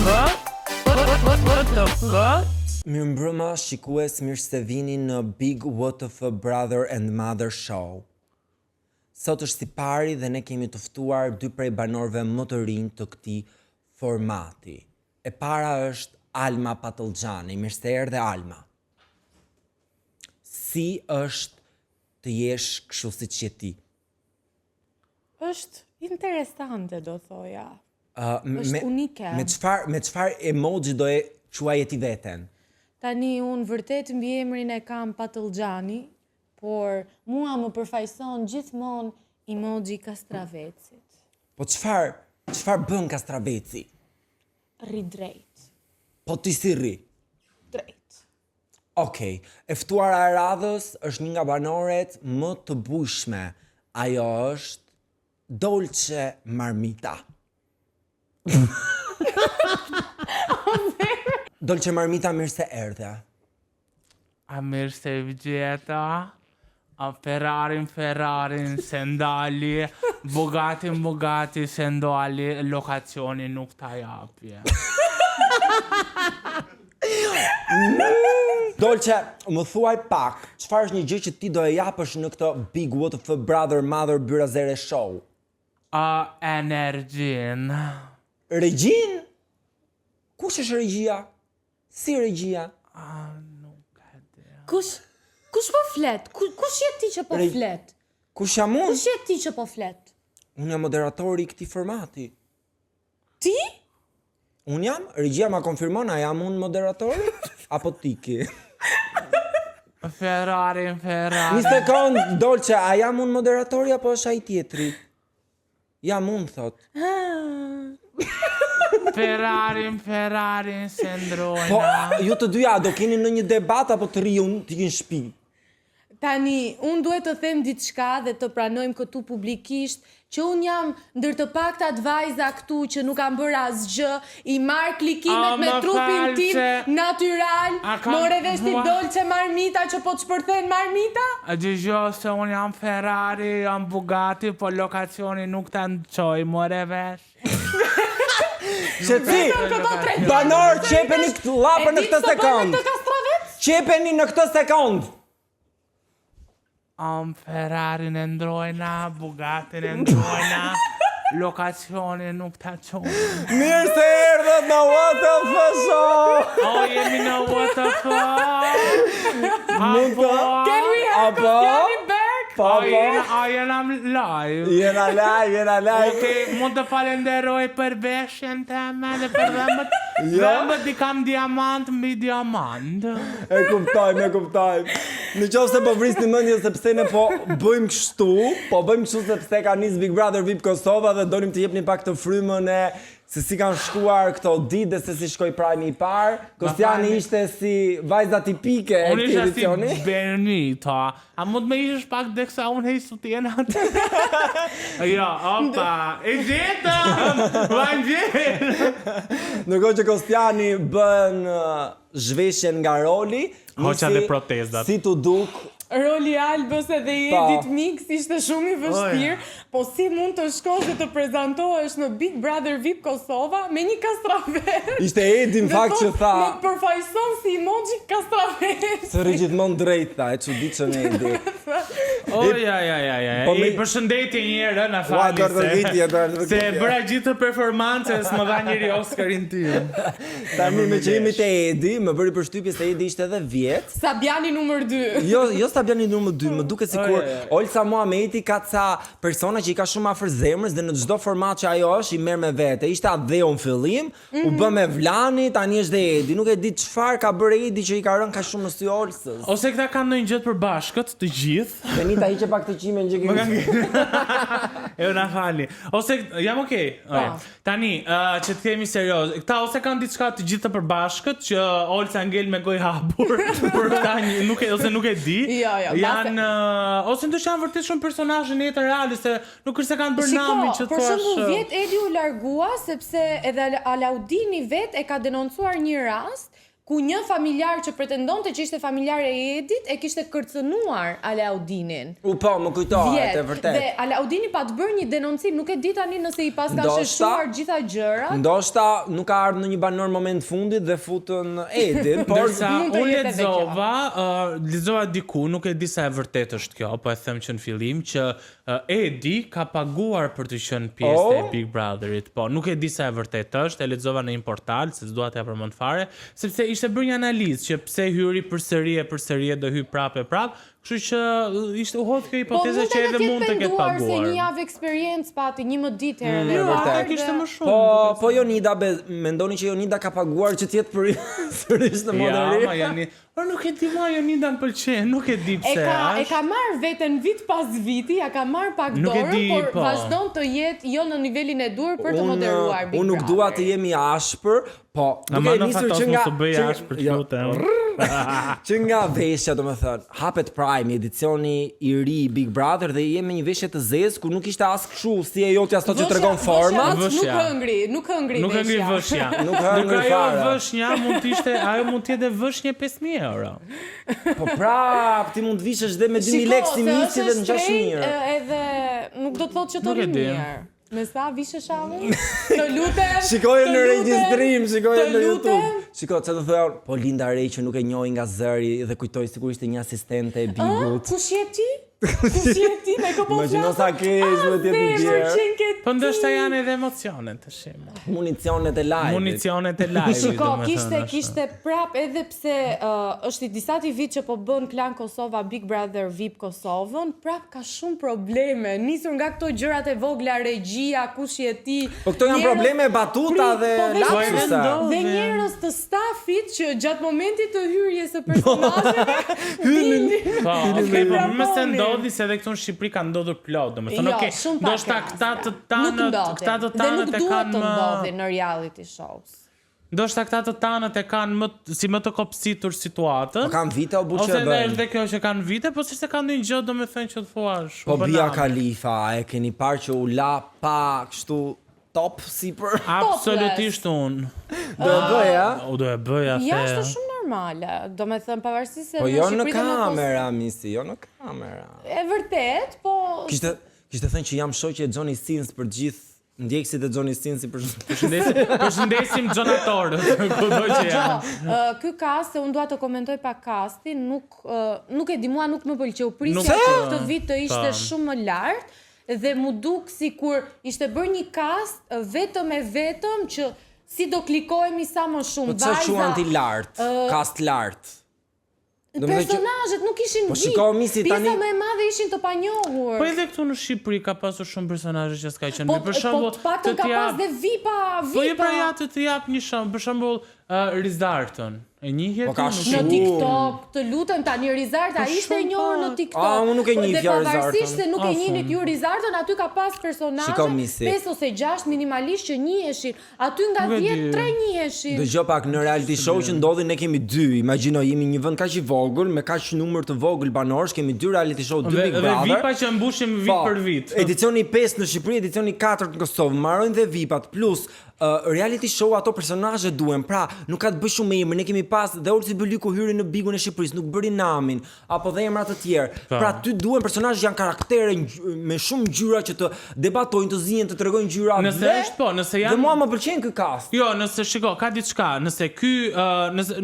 What the fuck? Mirëmbrëma, shikues, mirë se vini në Big WTF Brother and Mother Show. Sot është i pari dhe ne kemi të ftuar dy prej banorëve më të rinj të këtij formati. E para është Alma Patëllxhani. Mirë se erdhe Alma. Si është të jesh kështu siç je ti? Është interesante, do thoja. Është unike. Me çfarë emoji do e quaje ti veten? Tani unë vërtet mbi emrin e kam Patëllxhani, por mua më përfaqëson gjithmonë emoji kastravecit. Po çfarë bën kastraveci? Rri drejt. Po ti si rri? Drejt. Okej, e ftuara e radhës është një nga banoret më të bujshme. Ajo është Dolce Marmita. Dolce Marmita, mirë se erdhe. A mirë se vgjeta, a Ferrarin, sendali, Bugatti, sendali, lokacioni nuk ta japje. Dolce, më thuaj pak, çfarë është një gjë që ti do e japësh në këtë Big WTF Brother Mother Byrazere Show? Energjin. Regjin? Kush është regjia? Si regjia? Nuk e di. Kush po flet? Kush je ti që po flet? Kush jam unë? Kush je ti që po flet? Unë jam moderatori i këtij formati. Ti? Unë jam? Regjia ma konfirmon, a jam unë moderatori? Apo ti ki? Ferrarin. Një sekond, Dolce, a jam unë moderatori apo është ai tjetri? Jam unë, thot. Ferrarin, sendrojna. Po, ju të dyja, do keni në një debat apo të riun t'i në shtëpi? Tani, unë duhet të them diçka dhe të pranojmë këtu publikisht që unë jam ndër të paktat vajza këtu që nuk kam bërë asgjë, i marr klikimet me trupin tim natyral, more vesh ti Dolce Marmita që po të shpërthen Marmita? Gjëgjo se unë jam Ferrari, jam Bugatti, po lokacioni nuk ta ndëqoj, more vesh. Që ti, banor, qepeni lapër në këtë sekund. Qepeni në këtë sekund. Ferrarin e ndrojna, Bugattin e ndrojna, lokacioni nuk ta qoj. Mirë se erdhët në WTF Show! Jemi në WTF! Mund të... Can we have Christiani back? Jena live. Jena live. Okej, mund të falenderoj për veshjen teme dhe për dhëmbët i kam diamant mbi diamant. E kuptojmë. Në qoftë se po vrisni mendje sepse ne po bëjmë kështu sepse ka nis Big Brother VIP Kosova dhe donim të jepni pak të frymën e se si kanë shkuar këto ditë dhe se si shkoi prajmi i parë. Kostiani ishte si vajza tipike e këtij edicioni. Unë isha si Bernita. A mund me ishesh pak deksa unë hej sutjenat? Jo, opa, e gjetëm! Ndërkohë që Kostiani bën zhveshjen nga roli, hoqa dhe protezat. Si tu duk Roli Albës edhe i Edit Mix ishte shumë i vështirë, po si mund të shkosh dhe të prezantohesh në Big Brother VIP Kosova me një kastravet? Ishte Edi në fakt që tha. Më përfaqëson si emoji kastravet. Se rri gjithmonë drejt tha, e çuditshëm Edi. I përshëndetje një herë na fali se bëra gjithë performancës më dha njëri Oscarin tim. Tani me që jemi te Edi, më bëri përshtypje se Edi ishte edhe vjet. Sabiani numër 2. Jo Sabiani numër 2, më duket sikur Olca Muhameti ka ca persona që i ka shumë afër zemrës dhe në çdo format që ajo është i merr me vete. Ishte Adheu në fillim, u bë me Vlani, tani është dhe Edi. Nuk e di çfarë ka bërë Edi që i ka rënë kaq shumë në sy Olcës. Ose këta kanë ndonjë gjë të përbashkët, të gjithë. Benita hiqe pak të qimen që kemi. Jo na fali. Ose jam okay. Tani, që të themi serioz, këta ose kanë diçka të gjithë të përbashkët që Olca ngel me gojë hapur për këta nuk e di. Janë ose ndoshta janë vërtet shumë personazhe në jetën reale se nuk është se kanë bërë namin që për shembull vjet Edi u largua sepse edhe Alaudini vet e ka denoncuar një rast ku një familjar që pretendonte që ishte familjar e Edit e kishte kërcënuar Alaudinin. Po, më kujtohet, e vërtet. Dhe Alaudini pa të bërë një denoncim, nuk e di tani nëse i pas ka sheshuar gjitha gjërat. Ndoshta nuk ka ardhur në një banor moment fundit dhe futën Edin, por unë lexova diku, nuk e di sa e vërtet është kjo, po e them që në fillim që Edi ka paguar për të qenë pjesë e Big Brotherit, po nuk e di sa e vërtet është, e lexova në një portal, se s'dua t'ja përmend fare, sepse ishte bërë një analizë që pse hyri përsëri do hyj prapë. Kështu që ishte u hodh kjo hipotezë që edhe mund të ketë paguar. Se një javë eksperiencë pati, një më ditë herë dhe vërtet. Kishte më shumë. Po Jonida, mendoni që Jonida ka paguar që të jetë për sërish në modern? Ja, por nuk e di më Jonida më pëlqen, nuk e di pse është. E ka marrë veten vit pas viti, ja ka marrë pak dorë, por vazhdon të jetë jo në nivelin e dur për të moderuar Big Brother. Unë nuk dua të jemi ashpër, po duke nisur që nga veshja, domethënë, hapet Prime edicioni i ri Big Brother dhe jemi një veshje të zezë ku nuk ishte as kështu si e jotja sot që tregon format. Nuk hëngri veshja. Nuk hëngri fare. Veshja ajo mund të jetë veshje 5.000 euro. Po prap, ti mund të vishësh dhe me 2.000 lekë si miqi dhe në 6.000. Edhe nuk do të thotë që të ri mirë. Me sa vishe shavën? Të lutem. Shikojë në regjistrim, shikojë në YouTube. Shikoj, çfarë do thonë? Po Linda Rej që nuk e njohi nga zëri dhe kujtoi sigurisht një asistente e Bigut. Kush je ti? Me këpo imagjino sa keq me të tjerë. Po ndoshta janë edhe emocionet të shimë. Municionet e live. Shiko, kishte prap edhe pse është i disa vit që po bën Klan Kosova Big Brother VIP Kosovën, prap ka shumë probleme. Nisur nga këto gjërat e vogla, regjia, kush je ti. Po këto janë probleme batuta dhe lapsusa. Dhe njerëz të stafit që gjatë momentit të hyrjes së personazheve hynin. Po, më se ndodhi se edhe këtu në Shqipëri ka ndodhur plot, domethënë, ndoshta këta të tanët e kanë dhe nuk duhet të ndodhi në reality shows. Ndoshta këta të tanët e kanë më të kopsitur situatën. Po kanë vite o buqe ose edhe kjo që kanë vite, po s'është kanë ndonjë gjë domethënë që të thuash. Po Bia Khalifa, e keni parë që u la pa kështu top sipër? Absolutisht unë. Do e bëja? Do e bëja. Ja, është shumë normale. Do me thënë pavarësisht se po jo në kamera, misi, jo në kamera. E vërtet, po... Kishte thënë që jam shoqe e Johnny Sins për gjithë ndjekësit e Johnny Sins përshëndesim Gjonatorët. Ky kast, se unë dua të komentoj pak kastin, nuk e di, mua nuk më pëlqeu. Prisja që këtë vit të ishte shumë më lartë dhe mu duk sikur ishte bërë një kast vetëm që si do klikojemi sa më shumë. Po çfarë quan ti lart? Kast lart. Personazhet nuk ishin vip. Pjesa më e madhe ishin të panjohur. Po edhe këtu në Shqipëri ka pasur shumë personazhe që s'ka qenë vip. Për shembull, po paktën ka pas dhe vipa. Po jo pra ja të jap një shembull, për shembull Rizarton. E njihje në TikTok, të lutem tani Rizarta ishte e njohur në TikTok. Unë nuk e njeh Rizarton. Pavarësisht se nuk e njihnit ju Rizarton, aty ka pas personazhe 5 ose 6 minimalisht që njiheshin. Aty nga 10 3 njiheshin. Dëgjoj pak, në reality show që ndodhin ne kemi 2. Imagjino, jemi një vend kaq i vogël me kaq numër të vogël banorësh, kemi 2 reality show, 2 Big Brother. Dhe VIP-a që mbushim vit për vit. Edicioni 5 në Shqipëri, edicioni 4 në Kosovë, marrojnë dhe VIP-at plus reality show ato personazhe duhen. Pra, nuk ka të bëj shumë me emrin. Ne kemi pas dhe Olsi Bëliku hyri në Bigun e Shqipërisë, nuk bëri namin, apo dhe emra të tjerë. Pra, ty duhen personazhe që janë karaktere me shumë ngjyra që të debatojnë, të zihen, të tregojnë ngjyra. Nëse është po, nëse janë. Dhe mua më pëlqen ky cast. Jo, nëse shiko, ka diçka, nëse ky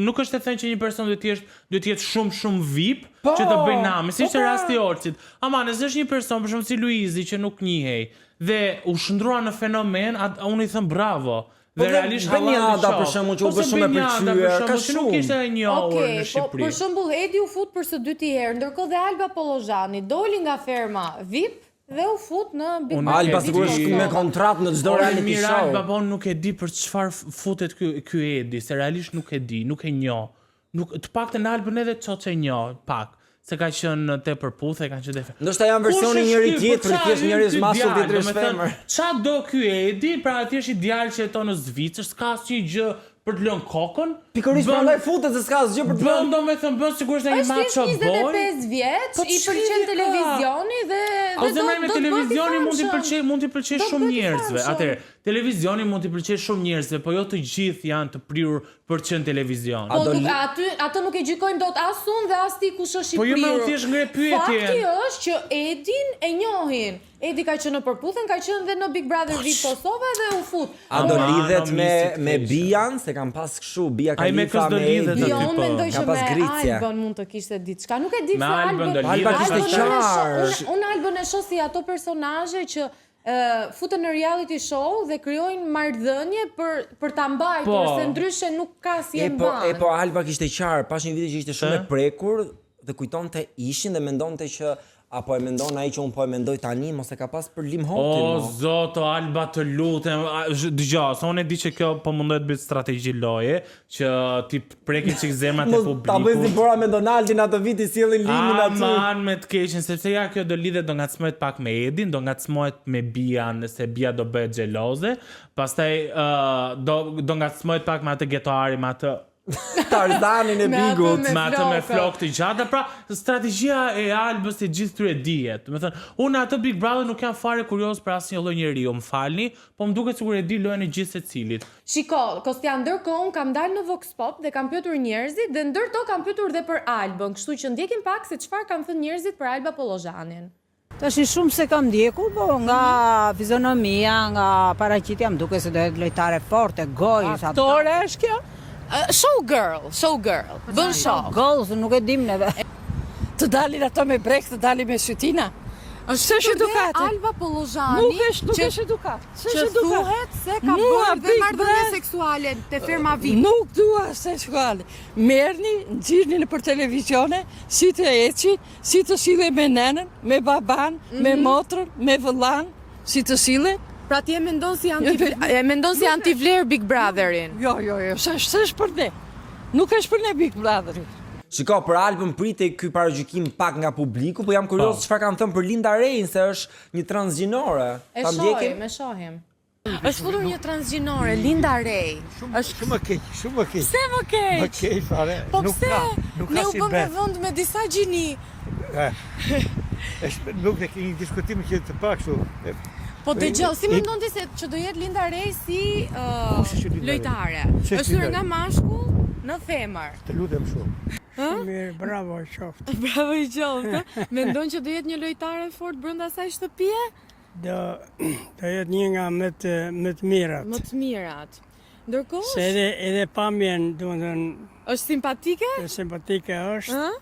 nuk është e thënë që një person duhet të jetë shumë VIP që të bëjë namin, si ishte rasti i Olsit. Ama nëse është një person, për shembull si Luizi që nuk njihej dhe u shndrua në fenomen, unë i them bravo. Dhe realisht Benjada për shembull që u bë shumë e pëlqyer, ka shumë. Nuk ishte e njohur në Shqipëri. Për shembull Edi u fut për së dyti herë, ndërkohë dhe Alba Pollozhani doli nga ferma VIP dhe u fut në Big Brother. Alba sigurisht me kontratë në çdo reality show. Alba po nuk e di për çfarë futet ky Edi, se realisht nuk e di, nuk e njoh. Të paktën Albën edhe çoçe njoh pak. Se ka qenë tepër puthë, ka qenë tepër. Ndoshta janë versioni njëri tjetër, thjesht njëri mashkull tjetri femër. Ç'a do ky Edi? Pra ti je i djalë që jeton në Zvicër, s'ka asnjë gjë për të lënë kokën. Pikërisht prandaj futet se s'ka asgjë për të Bën bërë. domethënë bën sigurisht një Është macho thjesht boy. 25 vjeç, Po i pëlqen ç'lidhje ka? televizioni dhe O zemra me do të bëhet televizioni i famshëm. mund t'i pëlqej Do të shumë bëhet i njerëzve. famshëm. Atëherë, televizioni mund t'i pëlqej shumë njerëzve, po jo të gjithë janë të prirur për të qenë televizion. Po ato nuk e gjykojnë dot as unë dhe as ti kush është i Po jo, prirur. më thjesht ngre pyetje. Fakti është që Edin e njohin. Edi ka qenë në përputhjen, ka qenë dhe në Big Brother VIP Kosova dhe u fut. A do lidhet misit me keqe. Bian, se kam pas kështu, Bia Ai me Khalifa kës do me lidhet Edi. aty, Jo, unë po. mendoj Ka që pas me Gricje. Albën mund të kishte diçka. Nuk e di Me se Albën do Albën. lidhet, Alba kishte qarë. Unë Albën e shoh si ato personazhe që futen në reality show dhe krijojnë marrëdhënie për ta mbajtur, Po. se ndryshe nuk ka si e Po, mban. po Alba kishte qarë, pash një viti që ishte shumë e prekur dhe kujtonte ishin dhe mendonte që apo e mendon ai që un po e mendoj tani, mos e ka pas për lim hotin. O mo. zoto Alba, të lutem, dëgjoj, se unë e di që kjo po mundohet të bëj strategji loje, që ti prekin çik zemrat e Mos ta bëj si publikut. bora me Donaldin atë viti sjellin limin aty. Aman me të keqen, sepse ja kjo do lidhet, do ngacmohet pak me Edin, do ngacmohet me Bian, se Bia do bëhet xheloze, pastaj do ngacmohet pak me atë getoari, me atë Tarzanin e Me atë Bigut. me me atë me flokë. flokë të gjata, pra strategjia e Albës e gjithë këtyre dihet. Do të thënë, unë atë Big Brother nuk jam fare kurioz për asnjë lloj njeriu, më falni, po më duket sikur e di lojën e gjithë secilit. Shiko, Kostian, ndërkohë unë kam dalë në Vox Pop dhe kam pyetur njerëzit dhe ndërto kam pyetur dhe për Albën, kështu që ndjekim pak se çfarë kanë thënë njerëzit për Alba Pollozhanin. Tash shumë se kam ndjekur, po nga fizionomia, nga paraqitja më duket se do jetë lojtare forte, gojë, Aktore është kjo? Showgirl. Bën show. Gols, nuk e dim neve. Të dalin ato me brek, të dalin me sytina. Është edukate. Alba Pollozhani, Nuk është edukat. që thuhet se ka Mua, bërë dhe Big marrëdhënie Brother. seksuale te firma VIP. Nuk dua seksuale. Merrni, nxirrni në për televizione, si të eci, si të sille me nenën, me baban, me motrën, me vëllan, si të sille. Pra ti e mendon si antivler Big Brotherin. Jo, s'është për ne. Nuk është për ne Big Brother. Shiko, për Albën pritej ky parajgjykim pak nga publiku, po jam kurioz çfarë kanë thënë për Linda Rein, se është një transgjinore. E Ta ndjekim? shohim, e shohim. Është futur një transgjinore, Linda Rey. Shumë më keq, shumë më keq. Pse më keq? Më keq fare. Po Nuk pse? ka, nuk Ne ka u si bëm me bet. vend me disa gjini. Nuk e keni diskutim që të pak kështu. Po dëgjoj, si mendon ti se që do jetë Linda Rey si Kush është Linda Rey? lojtare? Ç'është Është hyrë Linda nga mashkull në femër. Të lutem shumë. Mirë, bravo, qoftë. Bravo i qoftë. Mendon që do jetë një lojtare fort brenda asaj shtëpie? Do jetë një nga më të mirat. Më të mirat. Ndërkohë, Se edhe pamjen, domethënë, është simpatike? simpatike është, Ë?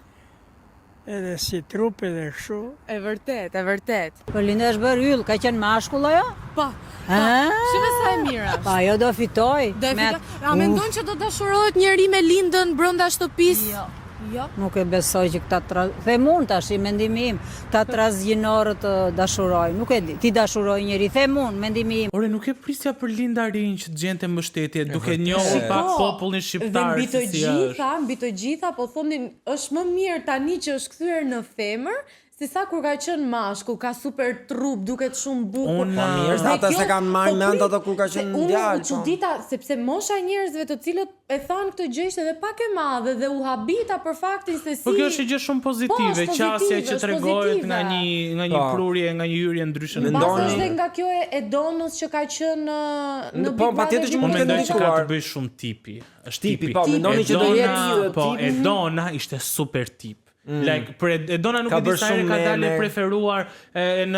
edhe si trup edhe kështu. E vërtet, e vërtet. Po Linda është bërë yll, ka qenë mashkull ajo? Po. Ha? Shive sa e mira. Pa ajo do fitoj. Do e me fitoj. A mendon që do dashurohet njëri me Lindën brenda shtëpisë? Jo. Jo. Nuk e besoj që këta them unë tash, i mendimi im, ta transgjinore të dashuroj. Nuk e di. Ti dashuroj njëri, them unë, mendimi im. Ore, nuk e prisja për Linda Rein që të gjente mbështetje, duke njohur pak popullin Dhe shqiptar mbi të se si është. gjitha, po thonin është më mirë tani që është kthyer në femër, se sa kur ka qenë mashkull, ka super trup, duket shumë bukur. Unë- Po mirë, se Dhe ata kjo- se kanë marrë po mend prit, ato kur ka se qenë unë djalë, u po. çudita sepse mosha e njerëzve të cilët e thanë këtë gjë ishte edhe pak e madhe dhe u habita për faktin se si. Po kjo është një gjë shumë pozitive, Po, është qasja pozitive, që është tregohet pozitive. nga një Po. prurje, nga një hyrje ndryshe në Mendoni- Mbas është dhe nga kjo e Donës që ka qenë në Po, Big Brother. patjetër që Unë mund të mendoj ketë që ka ndikuar. të bëj shumë tipi. Është Tipi, tipi. po, mendoni që do jetë Po, tipi? Edona ishte super tip. Like, për Edona nuk Ka e di bërë sa herë shumë ka dalë meme. e preferuar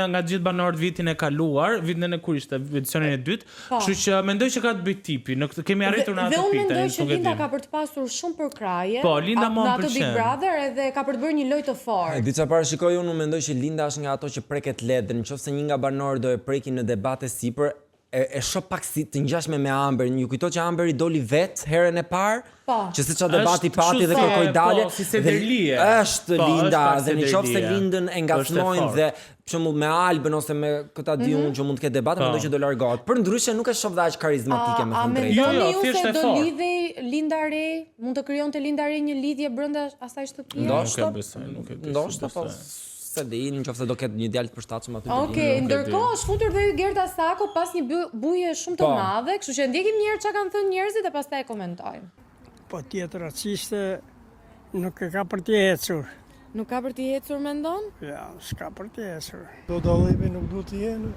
nga gjithë banorët vitin e kaluar, vitin e kur ishte, edicionin e dytë. Po. Kështu që mendoj që ka të bëj tipi. Kemi arritur në Dhe atë unë pikë. mendoj tani, që nuk e Linda di. ka për të pasur shumë përkraje. Po, Linda më në atë Big pëlqen. Brother edhe ka për të bërë një lojë të E fortë. di çfarë parashikoj unë mendoj që Linda është nga ato që preket letë, nëse një nga banorët do e prekin në debate sipër, e shoh pak si të ngjashme me Amberin. Ju kujto që Amberi doli vet herën e parë? Po. Që siç debati Është pati kështu dhe se, kërkoi dalje. po, si Sederlie. Është Po, Linda është pak dhe në qoftë se Sederlie. Lindën e ngacmojnë Është e dhe për shembull me Albën ose me këta di unë që mund të ketë debate, Po. mendoj që do largohet. Për ndryshe nuk e shoh dhe aq karizmatike me A thënë drejtë. mendoni Jo, ju thjesht se e do fortë. lidhej Linda Rey, mund të krijonte Linda Rey një lidhje brenda asaj shtëpie? Ndoshta. Nuk e besoj, nuk e besoj. Ndoshta po Se di, nëse do ketë një djalë të përshtatshëm aty. Okej, ndërkohë është futur dhe Gerta Sako pas një buje shumë të madhe, kështu që ndjekim një herë çka kanë thënë njerëzit e pastaj e komentojmë. Po tjetër raciste nuk e ka për t'i ecur. Nuk ka për t'i ecur mendon? Ja, s'ka për t'i ecur. Do dallimi nuk duhet të jenë.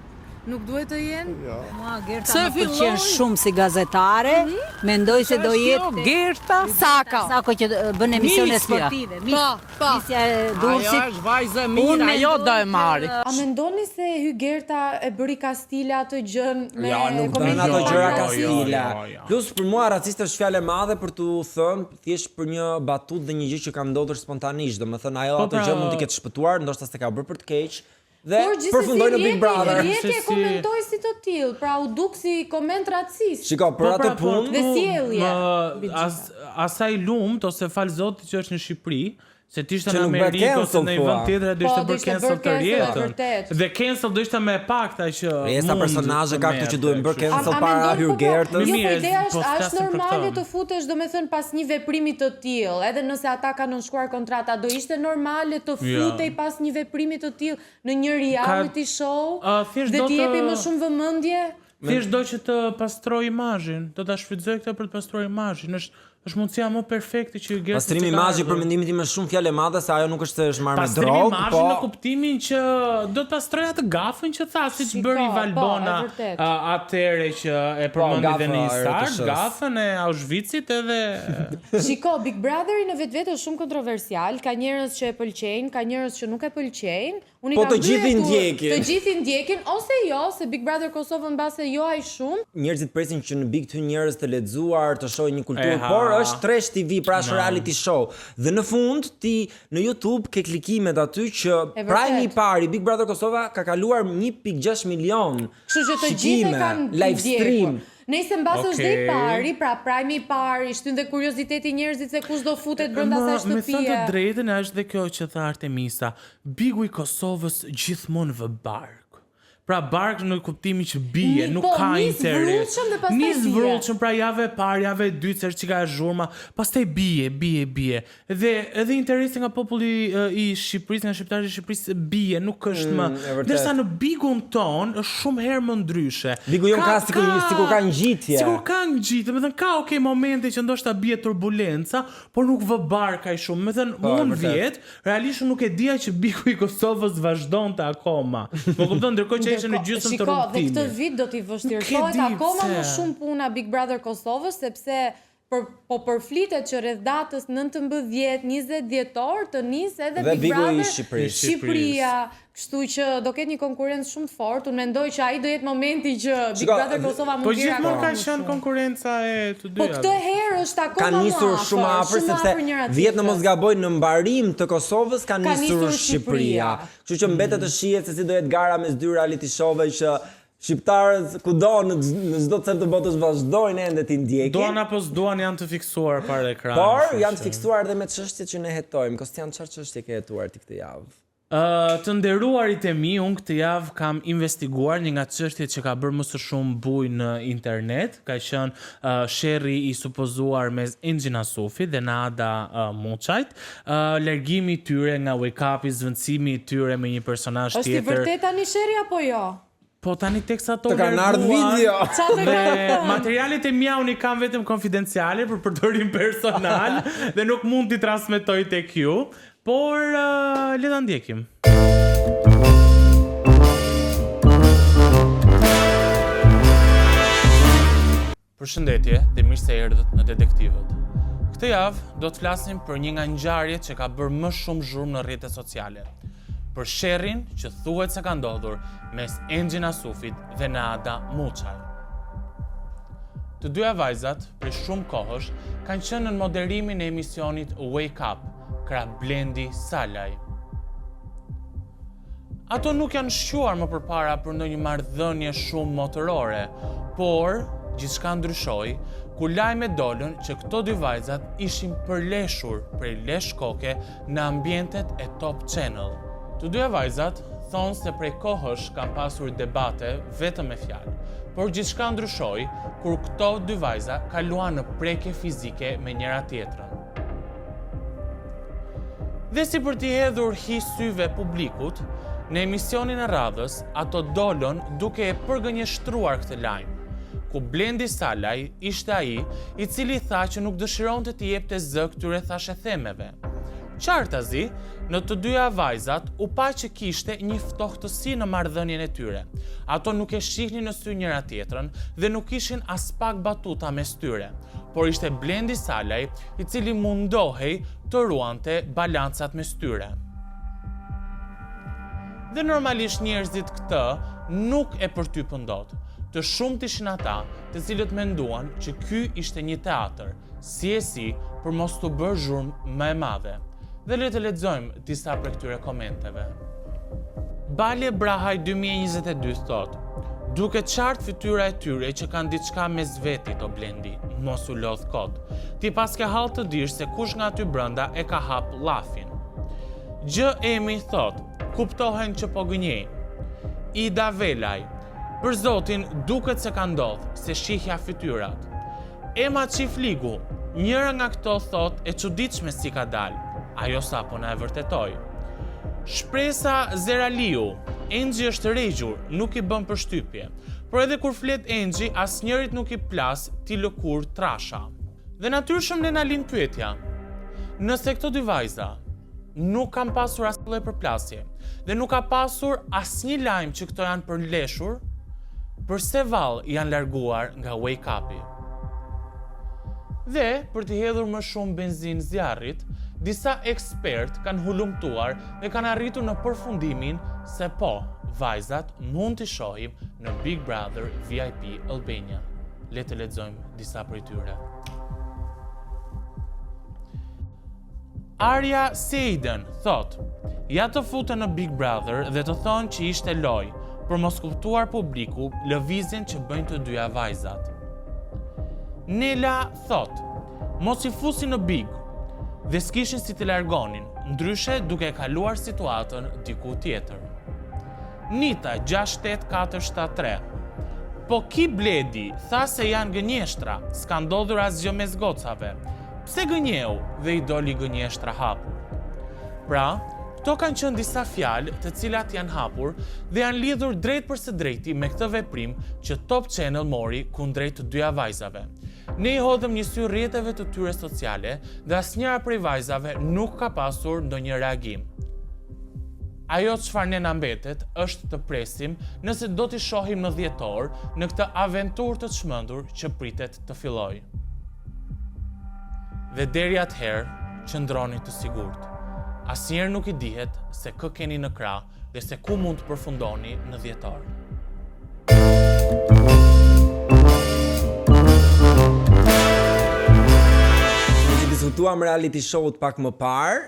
Nuk duhet të jenë? Mua Gerta më pëlqen shumë si gazetare, mendoj se do jetë Gerta Sako që bën emisione sportive. Po. Misja e Durrësit. Ajo është vajzë e mirë, ajo do e marri. A mendoni se Hy Gerta e bëri Kastila atë gjën me Ja, nuk bën ato gjëra Kastila. Plus për mua raciste është fjalë e madhe për t'u thënë thjesht për një batut dhe një gjë që ka ndodhur spontanisht. Domethënë ajo atë gjë mund të ketë shpëtuar, ndoshta s'e ka bërë për të keq. Dhe përfundoi në Big Brother. Rjeki e komentoi si të tillë, pra u duk si koment racist. Shiko, për atë punë Dhe sjellje. Asaj lumt ose fal Zotit që është në Shqipëri, se t'ishte Që në nuk bëhet Amerikë ose cancel, në një thua. vend tjetër do ishte Po, do bërë ishte cancel bërë të cancel, rjetën. vërtet. Dhe cancel do ishte më pak ta që Rjesa personazhe ka këtu që duhen bërë cancel A para mendon, Hy po, Gertës. Jo, po Mirë, ideja po është flasim për normale këtë. të futesh domethënë pas një veprimi të tillë, edhe nëse ata kanë nënshkruar kontrata, do ishte normale të futej pas një veprimi të tillë në një reality show thjesht dhe do t'i të- jepi më shumë vëmendje? Thjesht do që të pastroj imazhin, do ta shfrytëzoj këtë për të pastruar imazhin. Është mundësia më perfekte që Gerta. Pastrimi imazhi për mendimin tim është shumë fjalë e madhe se ajo nuk është se është marrë me Pastrimi drogë, imazhin po në kuptimin që do të pastroj atë gafën që tha, siç Shiko, bëri po, Valbona e vërtet. atëre që e përmendi gafa dhe në e Instar, RTS-s. gafën e Auschwitzit edhe Shiko, Big Brotheri në vetvete është shumë kontroversial, ka njerëz që e pëlqejnë, ka njerëz që nuk e pëlqejnë. Unë Po kam të gjithë i ndjekur- ndjekin. Të gjithë i ndjekin ose jo, se Big Brother Kosovën mbase jo aq shumë. njerëzit presin që në Big të njerëz të lexuar, të shohin një kulturë, Eha. por është trash TV, pra është reality show. Dhe në fund ti në YouTube ke klikimet aty që E vërtet. prime i pari Big Brother Kosova ka kaluar 1.6 milion. Kështu që të gjithë e kanë live stream. Nëse mbase është dhe i Okej. pari, pra prime i pari, shtyn dhe kurioziteti i njerëzit se kush do futet brenda asaj Me thënë të shtëpie. drejtën është dhe kjo që tha Artemisa, Bigu i Kosovës gjithmonë vë bark. Pra bark në kuptimin që bie, nuk Po, ka nis interes. vrrullshëm dhe pastaj Nis bie. vrrullshëm, pra javë e parë, javë e dytë, se që ka e zhurma, pastaj bie. Dhe edhe interesi nga populli i Shqipërisë, nga shqiptarët e Shqipërisë bie, nuk është më. e vërtet. Ndërsa në Bigun ton është shumë herë më ndryshe. Bigu jon ka sikur ka ngjitje. Sikur ka ngjitje, më thënë ka momente që ndoshta bie turbulenca, por nuk vë barka i shumë. Më thënë Po, unë vërtet. vjet, realisht nuk e dija që Biku i Kosovës vazhdonte akoma. Më kupton, ndërkohë që ishte në gjysmë të Shiko, dhe rrugtimit. këtë vit do t'i vështirësohet di akoma pse. më shumë puna Big Brother Kosovës, sepse po përflitet që rreth datës 19, 20 dhjetor të nisë edhe Dhe Big Bigu i Brother Shqipërisë. Shqipëria, kështu që do ketë një konkurrencë shumë të fortë. Unë mendoj që ai do jetë momenti që Big Shiko, Brother Kosova Po mund të jetë gjithmonë akoma ka më qenë shumë. konkurenca e të Po dyja. këtë herë është akoma Ka nisur shumë afër sepse njëra vjet në mos tjetrës. gaboj në mbarim të Kosovës ka nisur nisur Shqipëria. Shqipëria. Kështu që mbetet të shihet se si do jetë gara mes dy reality show-ve që shqiptarët kudo në çdo cep të botës vazhdojnë ende të ndjekin. Duan apo s'duan janë të fiksuar para ekranit. Por janë të fiksuar edhe me çështjet që ne hetojmë. Kostian, çfarë çështje ke hetuar ti këtë javë? Të nderuarit e mi, unë këtë javë kam investiguar një nga çështjet që ka bërë më së shumë bujë në internet, ka qenë sherri i supozuar mes Engjin Asufit dhe Nada Muçajt, largimi i tyre nga Wake Up-i, zvendësimi i tyre me një personazh Është i tjetër. vërtet tani sherri apo jo? Po tani teksa ato Të kanë ardhur video. Çfarë të Dhe kanë thënë? materialet e mia unë i kam vetëm konfidenciale për përdorim personal dhe nuk mund t'i transmetoj tek ju, por le ta ndjekim. Përshëndetje dhe mirë se erdhët në Detektivët. Këtë javë do të flasim për një nga ngjarjet që ka bërë më shumë zhurmë në rrjetet sociale. Për sherrin që thuhet se ka ndodhur mes Engjin Asufit dhe Nada Muçaj. Të dyja vajzat, për shumë kohësh, kanë qenë në moderimin e emisionit Wake Up, krah Blendi Salaj. Ato nuk janë shquar më përpara për ndonjë marrëdhënie shumë motërore, por gjithçka ndryshoi kur lajmet dolën që këto dy vajzat ishin përleshur prej lesh koke në ambientet e Top Channel. Të dyja vajzat thonë se prej kohësh kanë pasur debate vetëm me fjalë, por gjithçka ndryshoi kur këto dy vajza kaluan në prekje fizike me njëra tjetrën. Dhe si për t'i hedhur hi syve publikut, në emisionin e radhës, ato dolën duke e përgënjeshtruar këtë lajm, ku Blendi Salaj ishte ai i cili tha që nuk dëshironte t'i jepte zë këtyre thashethemeve. Qartazi, në të dyja vajzat u pa që kishte një ftohtësi në marrëdhënien e tyre. Ato nuk e shihnin në sy njëra tjetrën dhe nuk ishin as pak batuta mes tyre, por ishte Blendi Salaj i cili mundohej të ruante balancat mes tyre. Dhe normalisht njerëzit këtë nuk e përtypën dot. Të shumt ishin ata të cilët menduan që ky ishte një teatr, si për mos të bërë zhurmë më e madhe. Dhe le të lexojmë disa prej këtyre komenteve. Balje Brahaj 2022 thot: duke qartë fytyra e tyre që kanë diçka mes vetit o Blendi, mos u lodh kot. Ti pas ke hall të dish se kush nga aty brenda e ka hap llafin. Gjë Emi thot: kuptohen që po gënjej. Ida Velaj: për zotin duket se ka ndodh, se shihja fytyrat. Ema Qifligu: njëra nga këto thot e çuditshme si ka dal. Ajo sapo na e vërtetoi. Shpresa Zeraliu: Engji është regjur, nuk i bën përshtypje. Por edhe kur flet Engji, asnjërit nuk i plas ti lëkur trasha. Dhe natyrshëm ne na lind pyetja: nëse këto dy vajza nuk kanë pasur asnjë përplasje dhe nuk ka pasur asnjë lajm që këto janë përleshur, përse vallë janë larguar nga Wake Up-i? Dhe për të hedhur më shumë benzinë zjarrit, disa ekspert kanë hulumtuar dhe kanë arritur në përfundimin se po, vajzat mund t'i shohim në Big Brother VIP Albania. Le të lexojmë disa prej tyre. Arja Seiden thot: ja të futen në Big Brother dhe të thonë që ishte loj, për mos kuptuar publiku lëvizjen që bëjnë të dyja vajzat. Nela thot: mos i fusin në Big dhe s'kishin si të largonin, ndryshe duke kaluar situatën diku tjetër. Nita 68473: po ki Bledi tha se janë gënjeshtra, s'ka ndodhur asgjë mes gocave. Pse gënjeu dhe i doli gënjeshtra hapur? Pra, këto kanë qenë disa fjalë të cilat janë hapur dhe janë lidhur drejt për së drejti me këtë veprim që Top Channel mori kundrejt të dyja vajzave. Ne i hodhëm një sy rrjeteve të tyre sociale dhe asnjëra prej vajzave nuk ka pasur ndonjë reagim. Ajo çfarë ne na mbetet është të presim nëse do t'i shohim në dhjetor në këtë aventurë të çmendur që pritet të fillojë. Dhe deri atëherë, qëndroni të sigurt. Asnjëherë nuk i dihet se kë keni në krah dhe se ku mund të përfundoni në dhjetor. Diskutuam reality show-t pak më parë,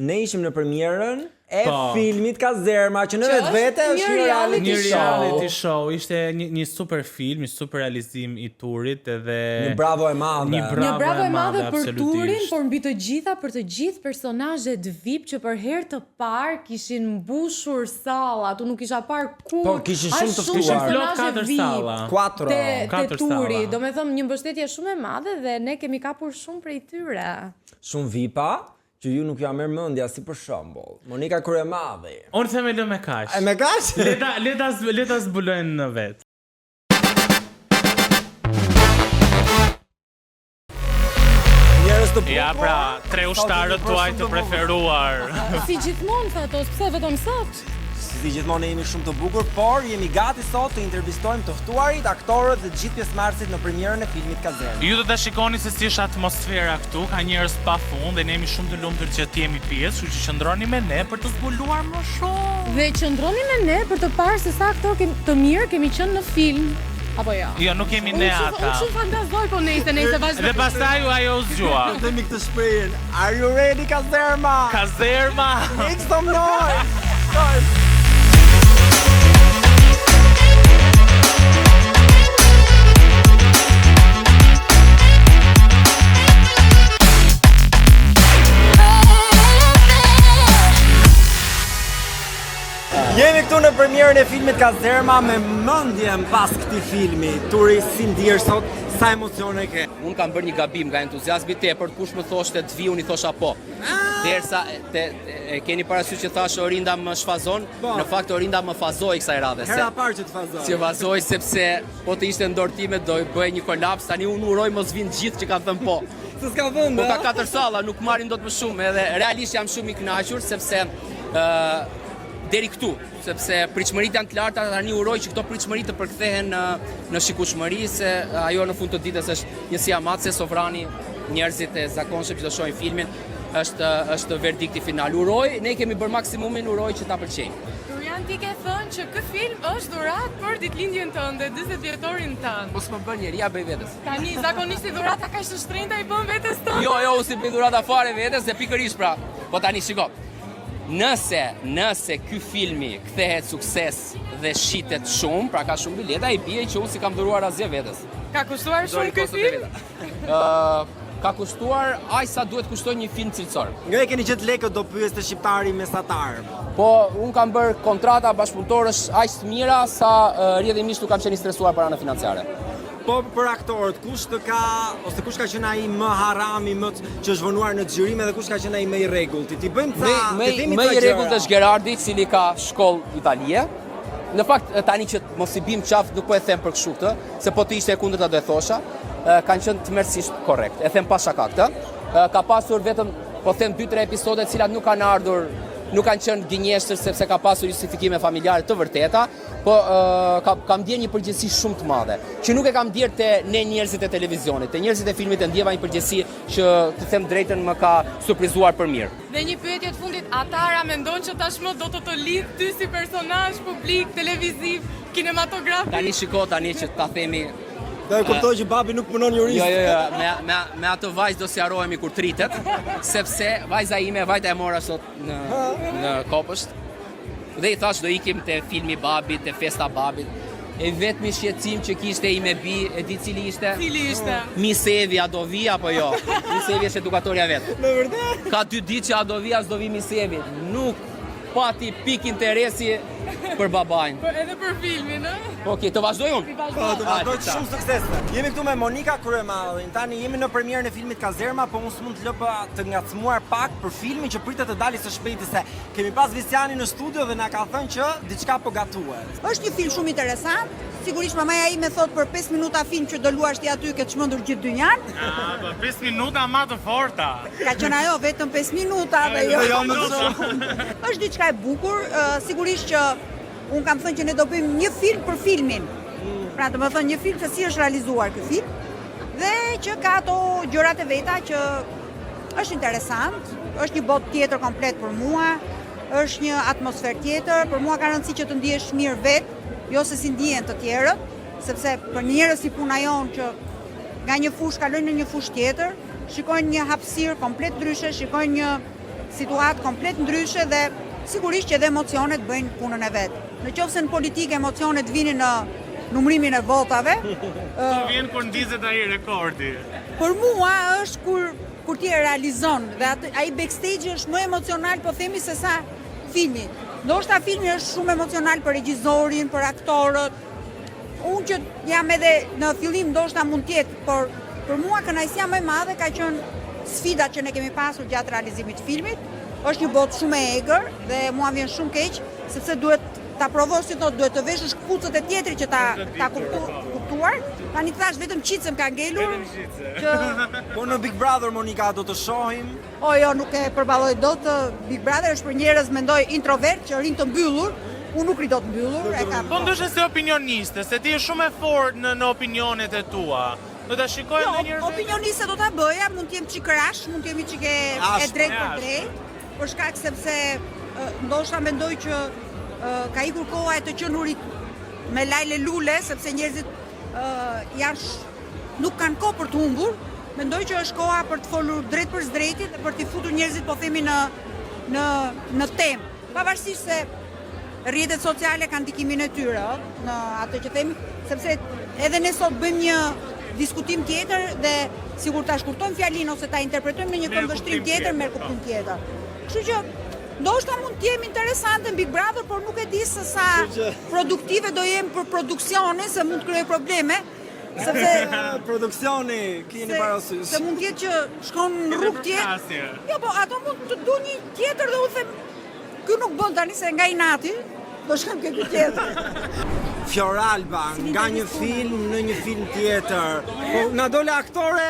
ne ishim në premierën e filmit Kazerma, që në vetvete është një reality show. Ishte një super film, një super realizim i turit edhe një bravo e madhe. Një bravo e madhe për turin, por mbi të gjitha për të gjithë personazhet VIP që për herë të parë kishin mbushur sallat. Tu nuk isha parë kur. Po kishin shumë të ftuar. Plot 4 salla. 4 turi. Domethënë një mbështetje shumë e madhe dhe ne kemi kapur shumë prej tyre. Shumë VIP-a që ju nuk ja merr mendja, si për shembull Monika Kuremavi. Unë them lë me kaq. Me kaq? Le ta zbulojnë në vet. Ja pra, 3 ushtarët tuaj të preferuar. Si gjithmonë Fatos, pse vetëm sot? Si gjithmonë ne jemi shumë të bukur, por jemi gati sot të intervistojmë të ftuarit, aktorët dhe gjithë pjesëmarrësit në premierën e filmit Kazerma. Ju do ta shikoni se si është atmosfera këtu, ka njerëz pafund dhe ne jemi shumë të lumtur që të jemi pjesë, kështu që qëndroni me ne për të zbuluar më shumë. Dhe qëndroni me ne për të parë se sa aktor të mirë kemi qenë në film. Apo jo? Jo, nuk kemi ne ata. Unë shumë fantazoj, po nejse vazhdo. Dhe pastaj ajo u zgjua. Themi këtë shprehjen. Are you ready Kazerma? Kazerma. Make some noise. Jemi këtu në premierën e filmit Kazerma me mendje pas këtij filmi. Turi, si ndjesh sot? Sa emocione ke? Unë kam bërë një gabim nga entuziazmi tepër, kush më thoshte të vi, unë i thosha po. Derisa e keni parasysh që thash Orinda më shfazon, në fakt Orinda më fazoi kësaj radhe. Hera parë që të fazoj. Si vazoj sepse po të ishte në dorë time do bëj një kolaps, tani unë uroj mos vinë gjithë që kanë thënë po. Se s'ka vënd, Po ka 4 salla, nuk marrin dot më shumë, edhe realisht jam shumë i kënaqur sepse deri këtu, sepse pritshmëritë janë të larta, tani uroj që këto pritshmëri të përkthehen në shikueshmëri, se ajo në fund të ditës është një siamatse sovrani, njerëzit e zakonshëm që do shohin filmin, është verdikti final. Uroj, ne kemi bërë maksimumin, uroj që ta pëlqejnë. Dorian, ti ke thënë që ky film është dhuratë për ditëlindjen tënde, 40 vjetorin tënd. Mos më bën njeri, ja bëj vetes. Tani zakonisht dhurata kaq të shtrenjta i bën vetes tënde. Jo, unë si bëj dhurata fare vetes, dhe pikërisht pra. Po tani shiko. Nëse ky filmi kthehet sukses dhe shitet shumë, pra ka shumë bileta, i bie që unë si kam dhuruar asgjë vetes. Ka kushtuar shumë ky film? Ka kushtuar aq sa duhet kushtoj një film cilësor. Nga e keni gjetë lekët do pyes të shqiptari mesatar. Po, unë kam bërë kontrata bashkëpunëtorësh aq të mira sa rrjedhimisht nuk kam qenë i stresuar para në financiare. Po për aktorët, kush ka qenë ai më harami, që është vënuar në xhirim dhe kush ka qenë ai më i rregullti? Ti bëjmë më i rregullt është Gerardi, i cili ka shkollë italie. Në fakt tani që mos i bim qafë nuk po e them për kështu këtë, se po të ishte e kundërta do e thosha, kanë qenë tmerrsisht korrekt. E them pa shaka këtë. Ka pasur vetëm po them 2-3 episode të cilat nuk kanë ardhur, nuk kanë qenë gënjeshtër sepse ka pasur justifikime familjare të vërteta, po kam ndjer një përgjegjësi shumë të madhe, që nuk e kam ndjer te ne njerëzit e televizionit, te njerëzit e filmit e ndjeva një përgjegjësi që të them drejtën më ka surprizuar për mirë. Dhe një pyetje të fundit, Atara mendon që tashmë do të lidh ty si personazh publik, televiziv, kinematografik? Tani shiko tani që ta themi. Do e kuptoj që babi nuk punon jurist. Jo, me atë vajzë do sjarohemi kur tritet, sepse vajza ime vajta e mora sot në Kopësht. Dhe i thash do ikim te filmi babit, te festa babit. E vetmi shqetësim që kishte i me bi, e di cili ishte? Cili ishte? Misevi, a do vi apo jo? Misevi është edukatorja vetë. Në vërtet? Ka 2 ditë që a do vi, as do vi Misevi. Nuk pati pik interesi për babajnë. Edhe për filmin, ë? Okej, të vazhdoj unë? Po, të vazhdoj të shumë suksese. Jemi këtu me Monika Kryemallin. Tani jemi në premierën e filmit Kazerma, po unë s'mund të lë të ngacmuar pak për filmin që pritet të dalë së shpejti, se kemi pas Visiani në studio dhe na ka thënë që diçka po gatuhet. Është një film shumë interesant. Sigurisht mamaja ime thot për 5 minuta film që do luash ti aty ke çmendur gjithë dynjan. Po 5 minuta më të forta. Ka qenë ajo vetëm 5 minuta dhe jo më shumë. Është diçka e bukur, sigurisht që un kam thënë që ne do bëjmë një film për filmin. Pra do të thënë një film se si është realizuar ky film dhe që ka ato gjërat e veta që është interesant, është një botë tjetër komplet për mua, është një atmosferë tjetër, për mua ka rëndësi që të ndihesh mirë vetë, jo se si ndihen të tjerët, sepse për njerëz si puna jon që nga një fushë kalojnë në një fushë tjetër, shikojnë një hapësirë komplet ndryshe, shikojnë një situatë komplet ndryshe dhe sigurisht që edhe emocionet bëjnë punën e vet. Në qoftë se në politikë emocionet vinin në numrimin e votave, vjen kur ndizet ai rekordi. Për mua është kur ti e realizon dhe ai backstage është më emocional, po themi se sa filmi. Ndoshta filmi është shumë emocional për regjisorin, për aktorët. Unë që jam edhe në fillim ndoshta mund të jetë, por për mua kënaqësia më e madhe ka qenë sfida që ne kemi pasur gjatë realizimit të filmit. Është një botë shumë e egër dhe mua vjen shumë keq sepse duhet ta provosh, si thotë, duhet të veshësh kputucët e tjetrit që ta kuptuar. Tani thash vetëm qicëm ka ngelur. Po në Big Brother Monika do të shohim? O jo, nuk e përballoj dot. Big Brother është për njerëz mendoj introvert që rinë të mbyllur. Unë nuk ri dot mbyllur. Po ndoshta si opinioniste, se ti je shumë e fortë në opinionet e tua. Do ta shikojmë në njerëz. Opinioniste do ta bëja, mund të jem çikrash, mund të jemi çike e drejtë për drejtë, për shkak sepse ndoshta mendoj që ka ikur koha e të qenurit me lajle lule, sepse njerëzit nuk kanë kohë për të humbur. Mendoj që është koha për të folur drejt për drejtit dhe për t'i futur njerëzit, po themi, në temë. Pavarësisht se rrjetet sociale kanë ndikimin e tyre në atë që themi, sepse edhe ne sot bëjmë një diskutim tjetër dhe sigur ta shkurtojmë fjalin ose ta interpretojmë në një këndvështrim tjetër, merr kuptim tjetër. Kështu që ndoshta mund të jemi interesante në Big Brother, por nuk e di se sa produktive do jem për produksione, se mund të krijoj probleme. Sepse Produksioni, keni parasysh. se mund tjetë që shkon në rrugë tjetë. Jo, po ato mund të du një tjetër dhe u them, ky nuk bën tani se nga inati, do shkojmë ke ky tjetër. Fioralba, nga një film në një film tjetër. Po na dole aktore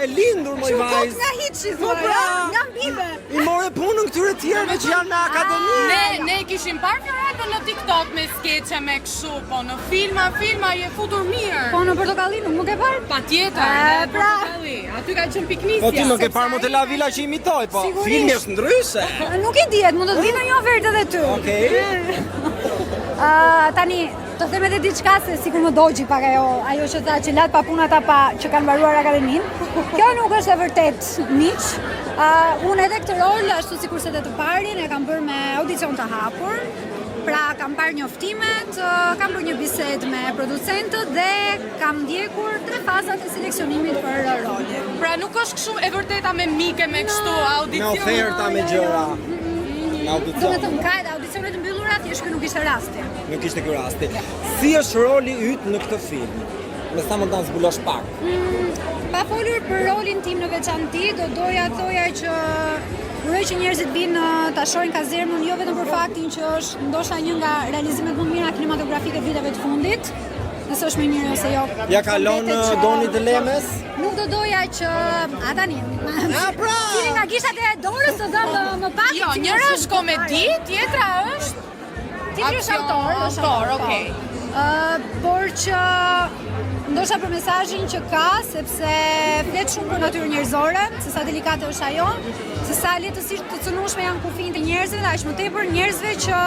e lindur moj vajz. Nga hiçi, Po pra, nga mbive. I more punën këtyre tjerëve që janë në akademi. Ne kishim parë Fioralbën në TikTok me skeqe me kështu, po në filma je futur mirë. Po në Portokallin nuk e parë? Patjetër, në Portokalli. Aty ka qenë piknisja. Po ti nuk e parë Motela Villa që imitoj, po filmi është ndryshe. Nuk e dihet, mund të vinë një ofertë edhe ty. Okej. Tani, të them edhe diçka se sikur më dogji pak ajo që tha që lat pa punat pa që kanë mbaruar akademinë. Kjo nuk është e vërtet miq. Unë edhe këtë rol ashtu sikur se të parin e kam bërë me audicion të hapur. Pra kam parë njoftimet, kam bërë një bisedë me producentët dhe kam ndjekur 3 fazat e seleksionimit për rolin. Pra nuk është kështu e vërteta me mike me kështu Me audicion. oferta me gjëra. Në Do audicion. të thëmë, ka edhe audicionet mbyllura, thjesht ky nuk ishte rasti. Nuk ishte ky rasti. Si është roli yt në këtë film? Me sa më ta zbulosh pak. Pa folur për rolin tim në veçanti, do doja thoja që uroj që njerëzit vinë ta shohin Kazermën jo vetëm për faktin që është ndoshta një nga realizimet më të mira kinematografike viteve të fundit, nëse është më mirë ose jo. Ja kalon Doni të Lemes? Nuk do doja që tani. Cili nga gishtat e dorës të dhëmë më pak. Jo, njëra është komedi, tjetra është Tjetri është autor, okay. Por që ndoshta për mesazhin që ka, sepse flet shumë për natyrën njerëzore, se sa delikate është ajo, se sa lehtësisht të cënueshme janë kufijtë e njerëzve dhe aq më tepër njerëzve që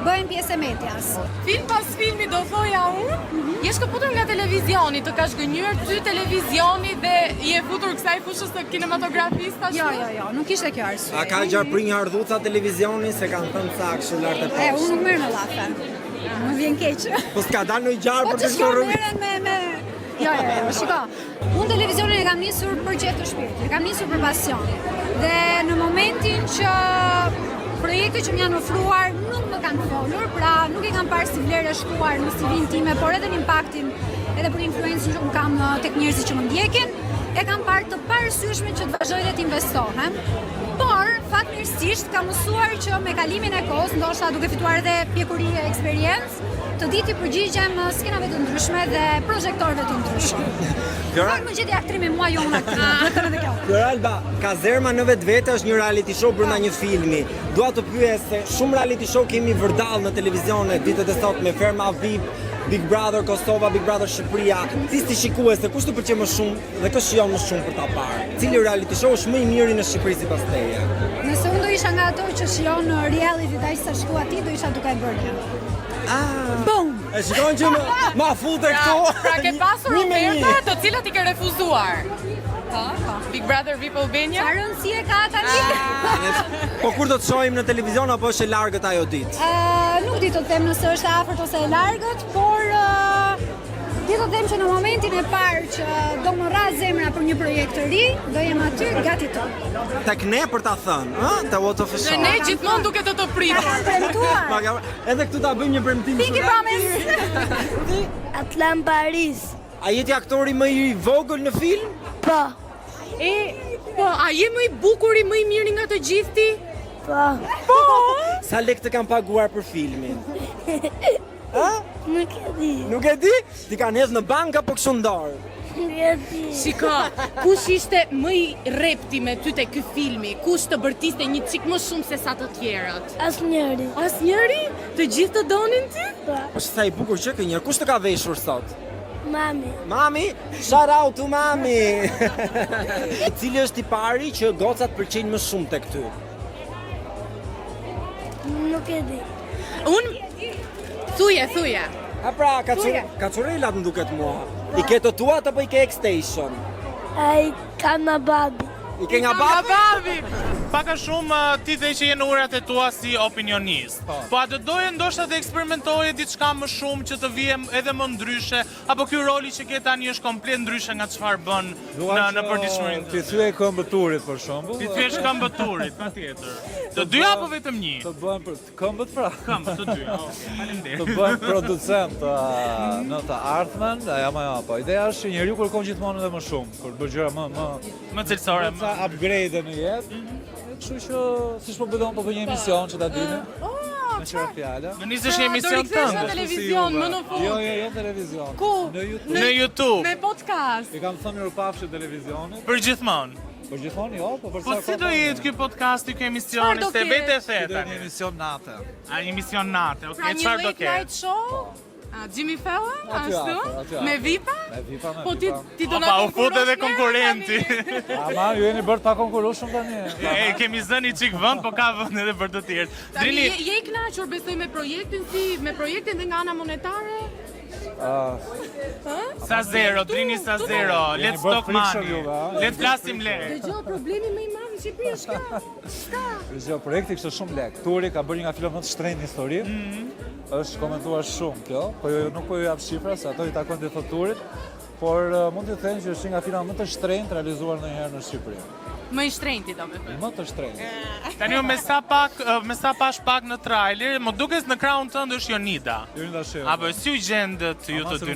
bëjnë pjesë e medias. Film pas filmi do thoja unë, je shkëputur nga televizioni, të ka shgënjur ty televizioni dhe je futur kësaj fushës të kinematografisë ashtu? Jo, nuk ishte kjo arsye. A ka gjarprinj ardhuca televizioni se kanë thënë sa kështu lart e Unë poshtë? nuk merr në llafe. Më vjen keq. Po s'ka dalë në gjarë Po për që të s'ka shkruar. merren me Jo, shiko. Unë televizionin e kam nisur për gjetë të shpirtit, e kam nisur për pasion. Dhe në momentin që projekte që më janë ofruar nuk më kanë folur, pra nuk e kam parë si vlerë e shkuar në CV-n time, por edhe në impaktin edhe për influencën që unë kam tek njerëzit që më ndjekin, e kam parë të parësyeshme që të vazhdoj dhe të investohem. Por, fatmirësisht, kam mësuar që me kalimin e kohës, ndoshta duke fituar edhe pjekuri e eksperiencë, të ditë i përgjigjem skenave të ndryshme dhe projektorëve të ndryshëm. Fakt më gjeti aktrimi mua jo unë aktrim, vetëm edhe kjo. Fioralba, Kazerma në vetvete është një reality show brenda një filmi. Dua të pyes se shumë reality show kemi vërdall në televizione ditët e sotme, Ferma VIP, Big Brother Kosova, Big Brother Shqipëria. Ti si shikuese, kush të pëlqen më shumë dhe kë shijon më shumë për ta parë? Cili reality show është më i miri në Shqipëri sipas teje? Nëse unë do isha nga ato që shijon reality dhe sa shkua ti, do isha duke e bërë. Bum! E shikon që ma fute këtu. Pra ke pasur Një me një. oferta të cilat i ke refuzuar. Po. Big Brother VIP Albania. Qa rëndësie ka tani? Po kur do të shohim në televizion apo është e largët ajo ditë? Nuk di të them nëse është e afërt ose e largët, por di të them që në momentin e parë që do më rras zemra për një projekt të ri, do jem aty gati të. Tek ne për ta thënë, ë? Te what of a Dhe show. ne gjithmonë duke të pritur. Kam premtuar. Edhe këtu ta bëjmë një premtim. Pinky promise. Atlan Paris. A jeti aktori më i vogël në film? Po, Po, a je më i bukuri, më i miri nga të gjithë ti? po. Sa lekë të kam paguar për filmin? Nuk e di. Nuk e di? Ti kanë hedhë në bank apo kështu në dorë? Nuk e di. Shiko, kush ishte më i repti me ty te ky filmi? Kush të bërtiste një çik më shumë se sa të tjerët? Asnjëri. Asnjëri? Të gjithë të donin ty? Po, Është sa i bukur që kënjër. Kush të ka veshur sot? mami. Mami? Shout out to mami! Cili është i pari që gocat pëlqejnë më shumë tek ty? Nuk e di. Thuje. A pra, kacurelat më duket mua. I ke të tuat apo i ke X-Station? Ai ka na babi. I ke nga babi? Babi. pak a shumë ti dhe që je në urat e tua si opinionist. Po a do doje ndoshta të eksperimentoje diçka më shumë që të vije edhe më ndryshe, apo ky roli që ke tani është komplet ndryshe nga çfarë bën në përditshmërinë? Ti thyej këmbët turit për shembull. Ti thyesh këmbët turit, patjetër. Të dy apo vetëm një? Të bëhen për këmbët pra. Këmbët të dy. Faleminderit. Të bëhen producent në të ardhmen, po ideja është që njeriu kërkon gjithmonë edhe më shumë, për të bërë gjëra më cilësore, më upgrade në jetë. Kështu që siç po bëj një emision që ta dini. Në qëra fjalla. Në nisësh një emision tënd? Në televizion, më në fund. Jo televizion. Ku? Në YouTube. Me podcast. I kam thënë mirëpafshim televizionit. Për gjithmonë. Për gjithmonë jo, po për sa. Po si do jetë ky podcast, ky emision, se vetë e the tani. Një emision natë. A një emision natë, okay, çfarë do ke? Pra një late night show? Jimmy Fallon, ashtu? Me VIP-a? Me VIP-a, me Po ti do na u fut edhe konkurrenti. Ama ju jeni bërë pa konkurrueshëm tani. Kemi zënë çik vend, po ka vend edhe për të tjerë. Drini, je i kënaqur besoj me projektin dhe nga ana monetare? Sa zero, Drini sa zero. Let's talk money. Let's flasim lekë. Dëgjoj, problemi më i madh në Shqipëri është kjo. Dëgjoj, projekti kishte shumë lekë. Turi ka bërë një nga filmat më të shtrenjtë në histori. Është komentuar shumë kjo, po nuk po ju jap shifra se ato i takojnë të Turit, por mund të them që është një nga filmat më të shtrenjtë realizuar ndonjëherë në Shqipëri. Më i shtrenjti domethënë. Më të shtrenjtë. Tani me sa pash pak në trailer, më duket në krahun tënd është Jonida. Jonida Shehu. Apo si u gjendet ju të dy?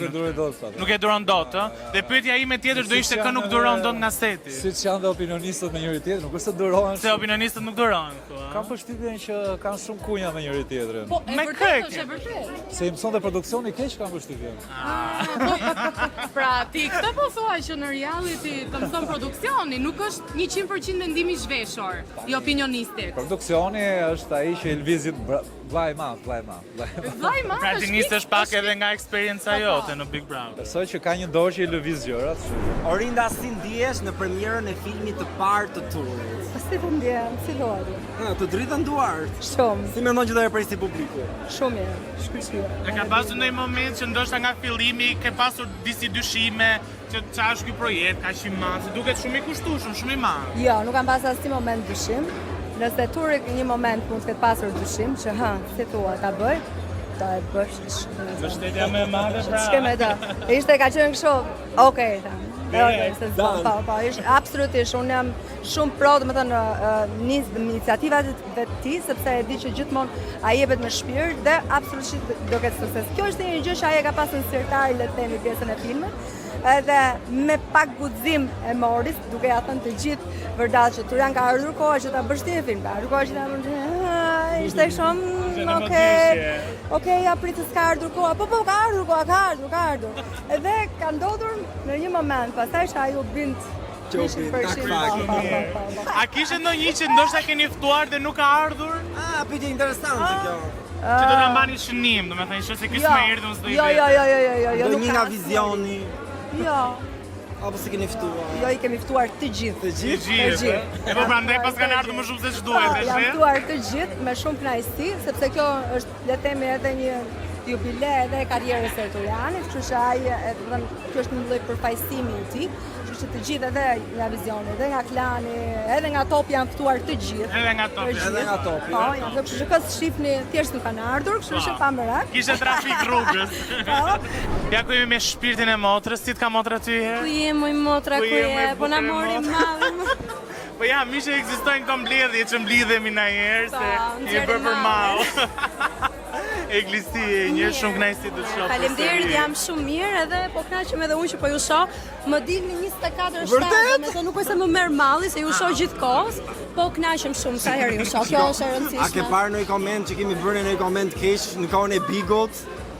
Nuk e duron dot, ë? Dhe pyetja ime tjetër do ishte kë nuk duron dot nga seti. Siç janë dhe opinionistët me njëri tjetrin, nuk është se durohen. Se opinionistët nuk durohen këtu, ë? Kam përshtypjen që kanë shumë kunja me njëri tjetrin. Po, e vërtetë është e vërtetë. Se i mëson dhe produksioni keq kam përshtypjen. Pra, ti këtë po thua që në reality të mëson produksioni, nuk është 100% mendimi zhveshur i opinionistit. Produksioni është ai që i lvizit vllai i madh. Pra ti nisesh pak edhe nga eksperjenca jote në Big Brother. Besoj që ka një dorë që i lëviz gjërat. Orinda, si ndihesh në premierën e filmit të parë të Turit? Si të ndjem, si lori. Të drejtën duart. Shumë. Si mendon që do e presi publiku? Shumë mirë, shkëlqyer. E ka pasur ndonjë moment që ndoshta nga fillimi ke pasur disi dyshime që çfarë është ky projekt, kaq i madh, duket shumë i kushtueshëm, shumë i madh. Jo, nuk kam pasur asnjë moment dyshim. Nëse Turi një moment mund të ketë pasur dyshim që si thua ta bëj, do e bësh. Mbështetja më e madhe pra. Ç'kemë të? Ishte ka qenë kështu. Okej, po, është absolutisht, unë jam shumë pro, domethënë iniciativat e tij, sepse e di që gjithmonë ai jepet me shpirt dhe absolutisht do ketë sukses. Kjo është një gjë që ai e ka pasur sirtar le të themi pjesën e filmit. Edhe me pak guxim e moris, duke ja thënë të gjithë vërtet që Turian ka ardhur koha që ta bësh ti film, ka ardhur koha që ta bësh. Ishte shumë, okej, ja pritet ka ardhur koha. Po, ka ardhur. Edhe ka ndodhur në një moment, pastaj që ai u bind. A kishte ndonjë që ndoshta keni ftuar dhe nuk ka ardhur? Pyetje interesante kjo. Që do ta mbani shënim, domethënë që se ky s'më erdhi unë s'do i bëj. Jo. Do një nga vizioni. Jo. Apo si keni ftuar? Jo, i kemi ftuar të gjithë. Të gjithë. E po prandaj pas kanë ardhur më shumë se ç'duhet, e jam ftuar të gjithë me shumë kënaqësi, sepse kjo është le të themi edhe një jubile edhe e karrierës së Turianit, kështu që ai, kjo është një lloj përfaqësimi i tij. Që të gjithë edhe nga vizioni, edhe nga klani, edhe nga topi janë ftuar të gjithë. Edhe nga topi. Po, kështu që kësë shifni thjesht nuk kanë ardhur, kështu që pa merak. Kishte trafik rrugës. Ja ku jemi me shpirtin e motrës, si t'ka motra ty herë? Ku je moj motra, ku je, po na mori malë. Po ja, mi që ekzistojnë këto mbledhje që mblidhemi na herë, se je bërë për malë. Eglisi, një shumë kënaqësi të shoh. Faleminderit, jam shumë mirë edhe po kënaqem edhe unë që po ju shoh. Më dilni 24/7, me nuk është se më merr malli, se ju shoh gjithkohës, po kënaqem shumë sa herë ju shoh. Kjo është e rëndësishme. A ke parë ndonjë koment që kemi bërë ndonjë koment keq në kohën e Bigut?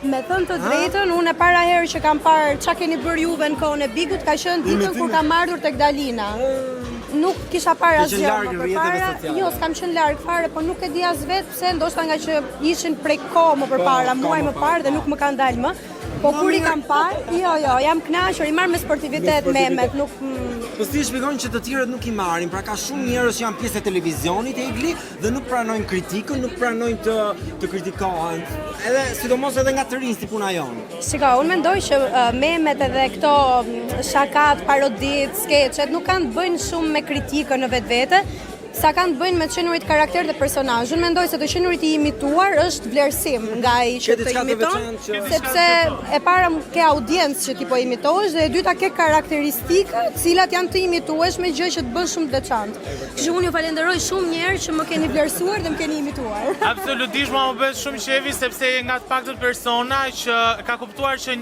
Me thënë të drejtën, unë e para herë që kam parë çka keni bërë juve në kohën e Bigut ka qenë ditën kur kam ardhur tek Dalina. Nuk kisha parë asgjë më përpara. Jo, s'kam qenë larg fare, po nuk e di as vetë pse, ndoshta nga që ishin prej kohë më përpara, muaj më parë dhe nuk më kanë dalë më. Po kur i kam parë, jo, jam kënaqur, i marr me sportivitet memet, nuk. Po si e shpjegon që të tjerët nuk i marrin? Pra ka shumë njerëz që janë pjesë e televizionit Egli dhe nuk pranojnë kritikën, nuk pranojnë të kritikohen. Edhe sidomos edhe nga të rinj si puna jonë. Shiko, unë mendoj që memet edhe këto shakat, parodit, skeçet nuk kanë të bëjnë shumë me kritikën në vetvete. sa kanë të bëjnë me të qenurit karakter dhe personazh. Unë mendoj se të qenurit I imituar është vlerësim nga ai që të imiton, sepse e para ke audiencë që ti po imitohesh dhe e dyta ke karakteristika të cilat janë të imitueshme, gjë që të bën shumë të veçantë. Kështu unë ju falenderoj shumë njerë që më keni vlerësuar dhe më keni imituar. Absolutisht, më bëhet shumë qefi sepse nga të paktën persona që ka kuptuar që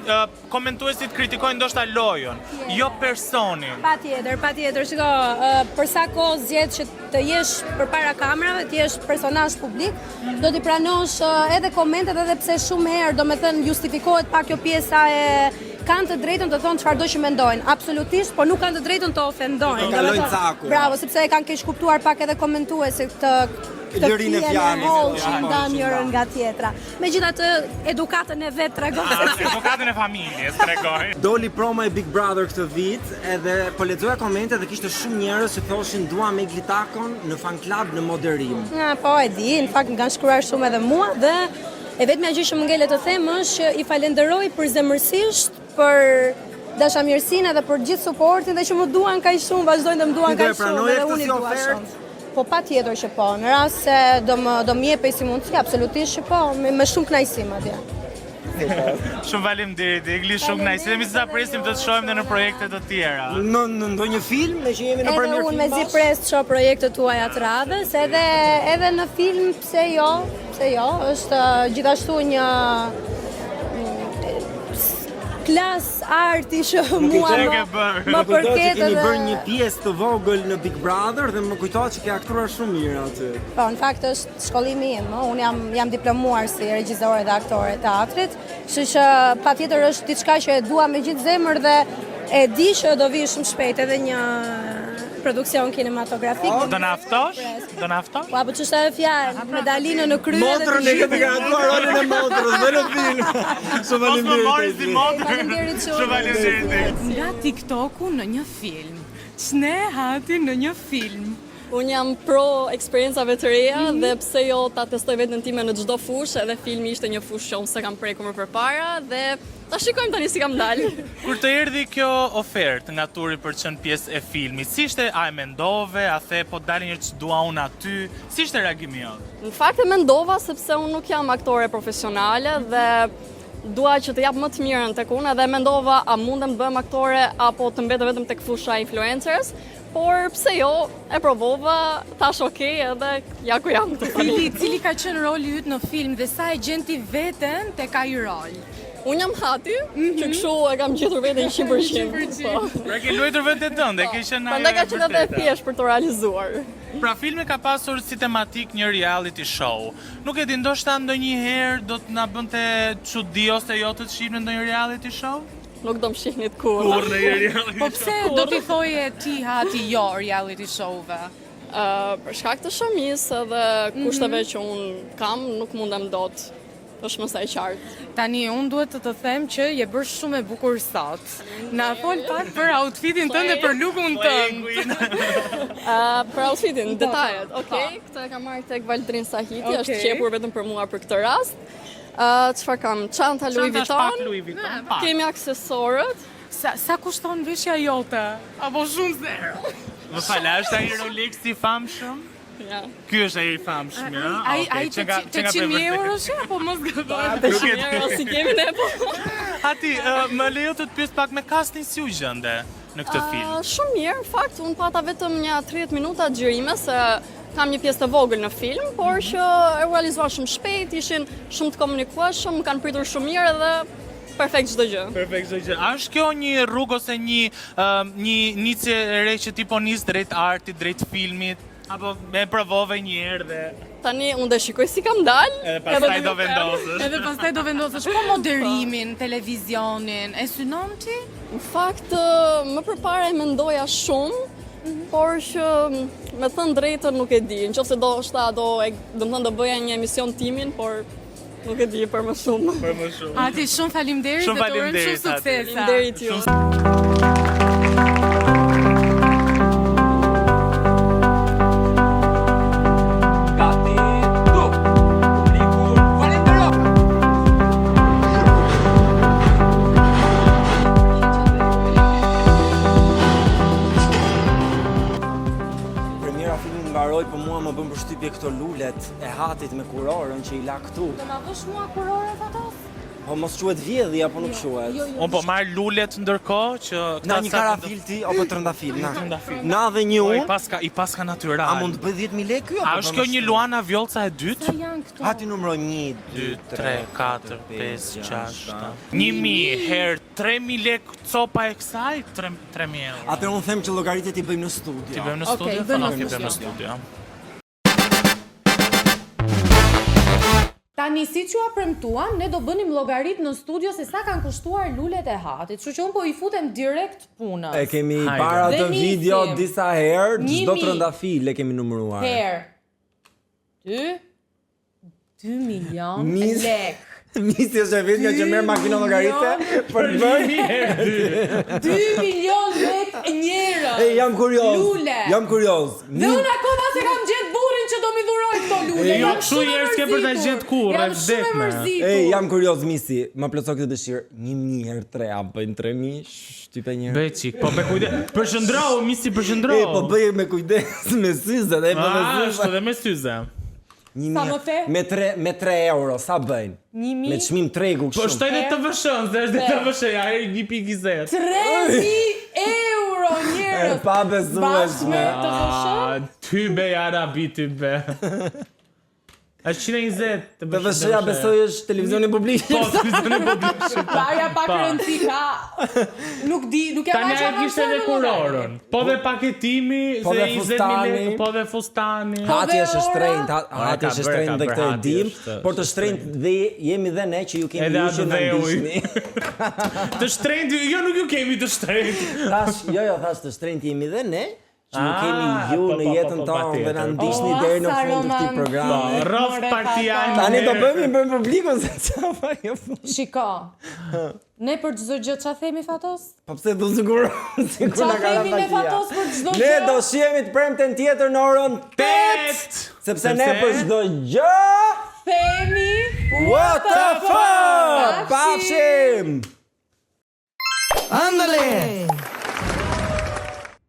komentuesit kritikojnë ndoshta lojën, jo personin. Patjetër, shiko, për sa kohë zgjedh që të jesh përpara kamerave, të jesh personazh publik, do t'i pranosh edhe komentet edhe pse shumë herë, domethënë justifikohet pak kjo pjesa e kanë të drejtën të thonë çfarëdo që mendojnë, absolutisht, por nuk kanë të drejtën të ofendojnë. Kalojnë caku. Bravo, sepse e kanë keq kuptuar pak edhe komentuesit këtë Lërinë e fjalës. që ndan njërën nga tjetra. Megjithatë, edukatën e vet tregon. Edukatën e familjes tregoj. Doli promo e Big Brother këtë vit, edhe po lexoja komente dhe kishte shumë njerëz që thoshin dua me Glitakon në fan club në moderim. Po e di, në fakt më kanë shkruar shumë edhe mua dhe e vetmja gjë që më ngele të them është që I falenderoj përzemërsisht për dashamirësinë edhe për gjithë suportin dhe që më duan kaq shumë, vazhdojnë të më duan kaq shumë dhe unë I dua shumë. Po patjetër që po, në rast se do më jepej si mundësi, absolutisht që po, me shumë kënaqësi madje. Shumë faleminderit, Egli, shumë kënaqësi. Dhe mi sa presim të të shohim edhe në projekte të tjera. Në ndonjë film, ne që jemi në premier film. Edhe unë mezi pres të shoh projektet tuaja të radhës, edhe në film, pse jo, është gjithashtu një klas arti që mua më përket edhe... Keni bërë një pjesë të vogël në Big Brother dhe më kujtohet që ke aktuar shumë mirë aty. Po, në fakt është shkollimi im, unë jam diplomuar si regjizore dhe aktore teatrit, kështu që patjetër është diçka që e dua me gjithë zemër dhe e di që do vi shumë shpejt edhe një produksion kinematografik. Do na ftosh? Po, apo ç'është ajo fjalë, medalinë në krye. Motrën e ke garantuar rolin e motrës dhe në film. Shumë faleminderit. Faleminderit shumë. Shumë faleminderit. Nga TikToku në një film. Ç'ne hati në një film. Unë jam pro eksperiencave të reja dhe pse jo ta testoj veten time në çdo fushë, edhe filmi ishte një fushë që unë s'e kam prekur më përpara dhe ta shikojmë tani si kam dalë. Kur të erdhi kjo ofertë nga turi për të qenë pjesë e filmit, si ishte, a e mendove, a the po dalin një që dua unë aty, si ishte reagimi jot? Në fakt e mendova sepse unë nuk jam aktore profesionale dhe dua që të jap më të mirën tek unë dhe mendova a mundem të bëhem aktore apo të mbetem vetëm tek fusha influencers. Por pse jo, e provova, thash okej, edhe ja ku jam të tani. Cili ka qenë roli yt në film dhe sa e gjenti veten tek ai rol? Unë jam hati, që kështu e kam gjetur veten 100%. Pra ke luajtur veten tënde, ke qenë ajo. Prandaj ka qenë edhe thjesht për të realizuar. Pra filmi ka pasur si tematik një reality show. Nuk e di, ndoshta ndonjëherë do të na bënte çudi ose jo të shihnim ndonjë reality show? Nuk do më shihnit kur. Kur në reality show. Po pse do t'i thoje ti hati jo reality show-ve? Për shkak të shëmisë edhe kushteve që unë kam, nuk mundem dot. Është më sa e qartë. Tani, unë duhet të them që je bërë shumë e bukur sot. Na fol pak për outfitin tënd dhe për lookun tënd. Për outfitin, detajet. Okej, këtë e kam marrë tek Valdrin Sahiti, është qepur vetëm për mua për këtë rast. Çfarë kam? Çanta Louis Vuitton. Kemi aksesorët. Sa kushton veshja jote? Apo shumë zero? Më fal, është ai Rolex I famshëm? Ja. Ky është ai I famshëm, ja? Ai 800 euro është apo mos gaboj? 800 euro si kemi ne po. Ati, më lejo të pyes pak me casting si u gjende në këtë film? Shumë mirë, në fakt, unë pata vetëm një 30 minuta xhirime se kam një pjesë të vogël në film, por që e realizuar shumë shpejt, ishin shumë të komunikueshëm, më kanë pritur shumë mirë dhe perfekt çdo gjë. Perfekt çdo gjë. A është kjo një rrugë ose një nicje e re që ti po nis drejt artit, drejt filmit, apo e provove një herë dhe tani unë do shikoj si kam dalë. Edhe pastaj do vendosësh. Edhe pastaj do vendosësh. Po moderimin, televizionin, e synon ti? Në fakt, më përpara e mendoja shumë, por që me thënë drejtën nuk e di. Nëse do bëja një emision timin, por nuk e di për më shumë. Për më shumë. Ati, shumë faleminderit dhe të urojmë shumë suksesa. Faleminderit ju. lulet e hatit me kurorën që i la këtu. Do ma vësh mua kurore Fatos? Po mos quhet vjedhi apo nuk quhet? Unë po marr lulet ndërkohë që Na një karafil ti apo trëndafil, na. Trëndafil. Na dhe një Po, unë. i paska natyral. A mund të bëj 10.000 lekë ky apo? A është kjo një Luana Vjollca e dytë? Sa janë këto? Hati numëroj 1, 2, 3, 4, 5, 6, 7. 1.000 herë 3.000 lekë copa e kësaj, 3.000 euro. Atëherë unë them që llogaritet i bëjmë në studio. Ti bëjmë në Okej, studio? bëjmë Ti në bëjmë në studio. studio. Tani, si që a premtuam, ne do bënim llogarit në studio se sa kanë kushtuar lulet e hatit. Kështu që unë po i futem direkt punës. E kemi Hajde. para Dhe të video nisim. disa herë, çdo 1.000 trëndafil e kemi numëruar. Herë. 2 milion Mis- lek. Nisi është e vetja që merr makinë llogaritse për të bërë. 2 milion lek njëra. Ej, jam kurioz. Lule. Jam kurioz. Dhe unë akoma se kam gjetë burrin që do mi dhuroj këto lule. Jo, Jam kështu shumë e njerëz ke për ta mërzitur. gjetë kurrë, Jam shumë e vdekme. mërzitur. Ej, jam kurioz Misi, më plotso këtë dëshirë. 1.000 herë 3 apo bëjnë 3.000, shtype një herë. Bëj çik, po me kujdes. Përshëndroj, misi përshëndroj. Ej, po bëj me kujdes me syze, e po me Ashtu syze. dhe me syze. Sa më the? Me 3 euro, sa bëjnë? 1.000? Me çmim tregu Po kështu. shtoj dhe të vëshën, se është dhe të vëshën, ja, 1.20. 3.000 euro njërës. E pa besueshme. Bashkë me të vëshën? Ty be, Arabi, ty be. Është 120 të Të vëshëja besoj është televizioni publik. Po, televizioni publik. Parja pak rëndësi ka. Nuk di, nuk e Tani ma që ai kishte edhe kurorën. Po dhe paketimi, Po se dhe 20.000 fustani. lekë, po dhe fustani. Hati është ora? shtrenjtë, Ora, hati ka është bërë, shtrenjtë dhe ka këtë e bërë, dim, hati por të është shtrenjtë dhe jemi dhe ne që ju kemi Edhe ju atë që na dhe uj. ndiqni. Të shtrenjtë, jo nuk ju kemi të shtrenjtë. Thash të shtrenjtë jemi dhe ne, që ju kemi ju po, në po, jetën po, tonë dhe na patjetër. ndiqni O, deri në sa fund të këtij romantik. programi. Rof partijan. Tani do bëjmë publikun se çfarë ajo. Shiko, ne për çdo gjë ç'a themi Fatos? Po pse do sigur sigur Qa na ka themi me Fatos për çdo Ne gjë? do shihemi të premten tjetër në orën 8, sepse ne për çdo gjë Themi what the fuck? Pafshim! Pafshim! Andale!